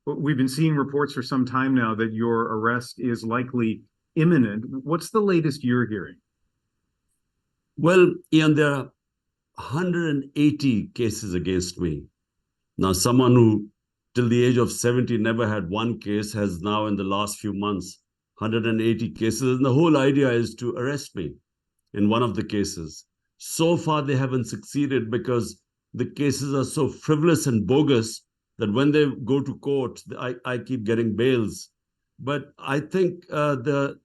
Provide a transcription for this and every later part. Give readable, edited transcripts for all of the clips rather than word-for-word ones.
We've been seeing reports for some time now that your arrest is likely imminent. What's the latest you're hearing? Well, Ian, there are 180 cases against me. Now, someone who till the age of 70 never had one case has now, in the last few months, 180 cases. And the whole idea is to arrest me in one of the cases. So far, they haven't succeeded because the cases are so frivolous and bogus that when they go to court, I keep getting bails. But I think the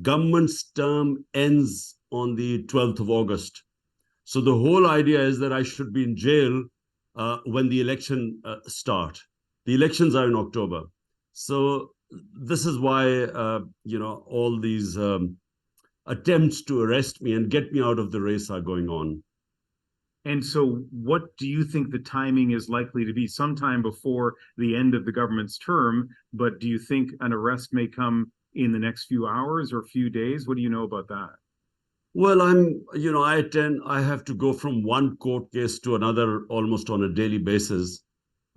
government's term ends on the 12th of August. So the whole idea is that I should be in jail when the election start. The elections are in October. So this is why, all these attempts to arrest me and get me out of the race are going on. And so, what do you think the timing is likely to be? Sometime before the end of the government's term, but do you think an arrest may come in the next few hours or few days? What do you know about that? Well, I have to go from one court case to another almost on a daily basis.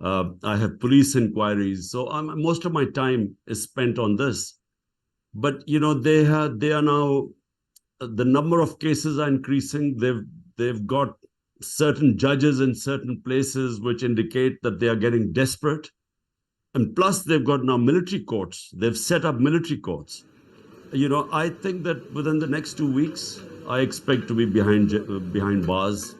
I have police inquiries. So most of my time is spent on this. But, they are now, the number of cases are increasing. They've got certain judges in certain places which indicate that they are getting desperate. And plus, they've got now military courts. They've set up military courts. I think that within the next 2 weeks, I expect to be behind bars.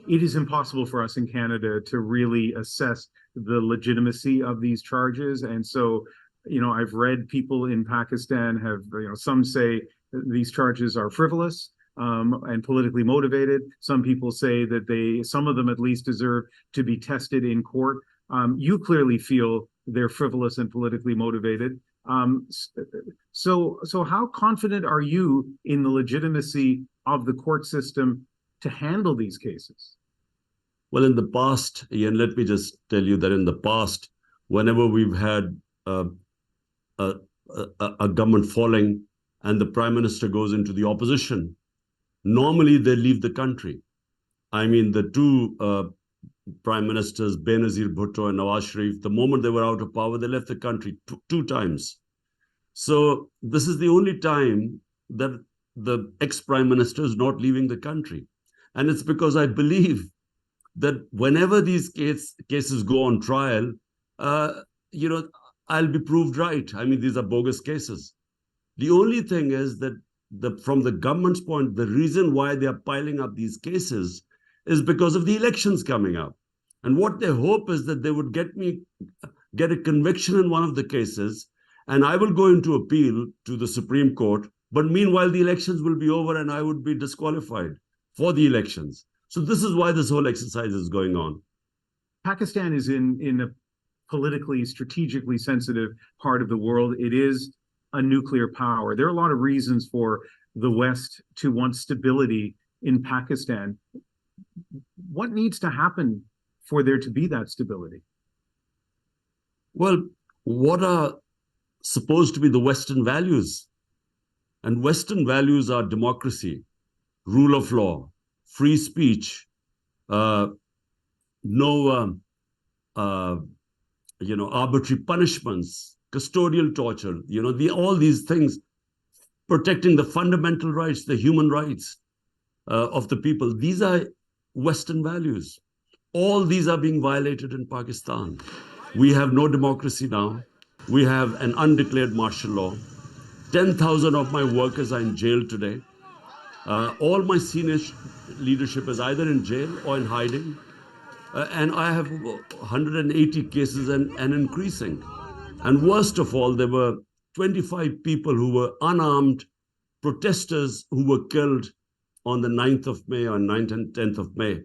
It is impossible for us in Canada to really assess the legitimacy of these charges. And so, I've read people in Pakistan have, some say these charges are frivolous and politically motivated. Some people say that some of them at least deserve to be tested in court. You clearly feel they're frivolous and politically motivated. So how confident are you in the legitimacy of the court system to handle these cases? Well, in the past, Ian, let me just tell you that in the past, whenever we've had a government falling and the prime minister goes into the opposition, normally they leave the country. I mean, the two prime ministers, Benazir Bhutto and Nawaz Sharif, the moment they were out of power, they left the country two times. So this is the only time that the ex-prime minister is not leaving the country. And it's because I believe that whenever these cases go on trial, I'll be proved right. I mean, these are bogus cases. The only thing is that from the government's point, the reason why they are piling up these cases is because of the elections coming up. And what they hope is that they would get a conviction in one of the cases, and I will go into appeal to the Supreme Court. But meanwhile, the elections will be over and I would be disqualified for the elections. So this is why this whole exercise is going on. Pakistan is in a politically, strategically sensitive part of the world. It is a nuclear power. There are a lot of reasons for the West to want stability in Pakistan. What needs to happen for there to be that stability? Well, what are supposed to be the Western values? And Western values are democracy, rule of law, free speech, no arbitrary punishments, custodial torture, all these things, protecting the fundamental rights, the human rights of the people. These are Western values. All these are being violated in Pakistan. We have no democracy now. We have an undeclared martial law. 10,000 of my workers are in jail today. All my senior leadership is either in jail or in hiding. And I have 180 cases and increasing. And worst of all, there were 25 people who were unarmed protesters who were killed on the 9th of May or 9th and 10th of May.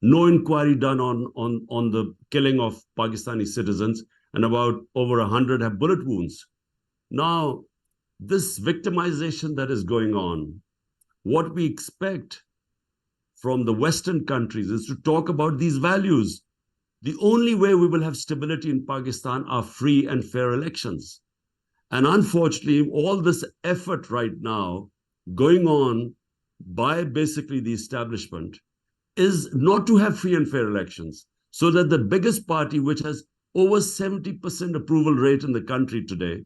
No inquiry done on the killing of Pakistani citizens, and about over 100 have bullet wounds. Now, this victimization that is going on, what we expect from the Western countries is to talk about these values. The only way we will have stability in Pakistan are free and fair elections. And unfortunately, all this effort right now going on by basically the establishment is not to have free and fair elections. so that the biggest party, which has over 70% approval rate in the country today,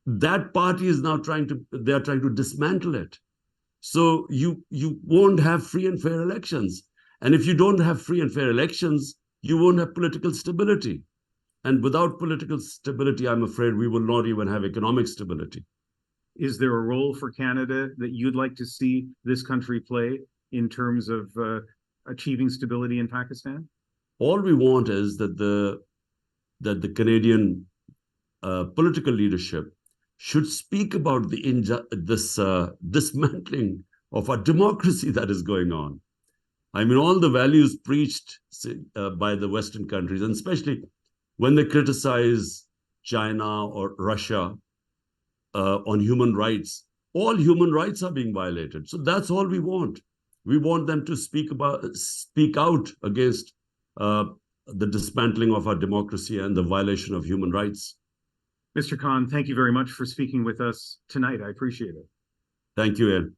that party is now trying to dismantle it. So you won't have free and fair elections. And if you don't have free and fair elections, you won't have political stability. And without political stability, I'm afraid we will not even have economic stability. Is there a role for Canada that you'd like to see this country play in terms of achieving stability in Pakistan? All we want is that the Canadian political leadership should speak about this dismantling of our democracy that is going on. I mean, all the values preached by the Western countries, and especially when they criticize China or Russia on human rights, all human rights are being violated. So that's all we want. We want them to speak out against the dismantling of our democracy and the violation of human rights. Mr. Khan, thank you very much for speaking with us tonight. I appreciate it. Thank you, Ian.